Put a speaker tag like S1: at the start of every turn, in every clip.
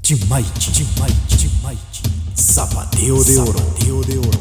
S1: Chimaichi, Chimaichi, Chimaichi. Zapateo de oro, zapateo de oro.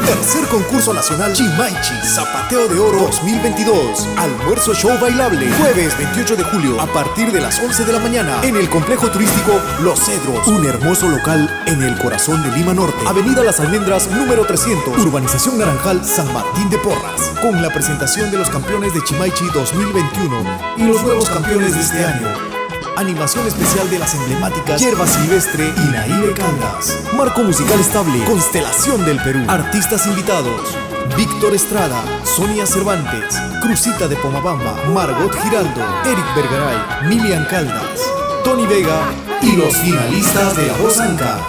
S1: Tercer concurso nacional Chimaichi Zapateo de Oro 2022. Almuerzo show bailable. Jueves 28 de julio a partir de las 11 de la mañana en el complejo turístico Los Cedros. Un hermoso local en el corazón de Lima Norte. Avenida Las Almendras número 300. Urbanización Naranjal, San Martín de Porras. Con la presentación de los campeones de Chimaichi 2021 y los nuevos campeones de este año. Animación especial de las emblemáticas Hierba Silvestre y Naive Caldas. Marco musical estable, Constelación del Perú. Artistas invitados: Víctor Estrada, Sonia Cervantes, Cruzita de Pomabamba, Margot Giraldo, Eric Vergaray, Milian Caldas, Tony Vega y los finalistas de La Voz Ancash.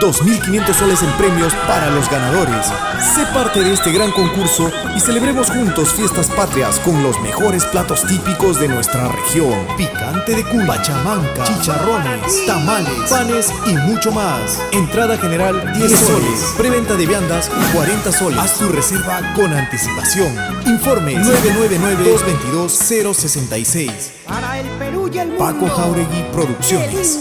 S1: 2.500 soles en premios para los ganadores. Sé parte de este gran concurso y celebremos juntos fiestas patrias con los mejores platos típicos de nuestra región. Picante de cuy, pachamanca, chicharrones, tamales, panes y mucho más. Entrada general 10 soles. Preventa de viandas 40 soles. Haz tu reserva con anticipación. Informes 999-222-066.
S2: Para el Perú y el mundo.
S1: Paco Jauregui Producciones.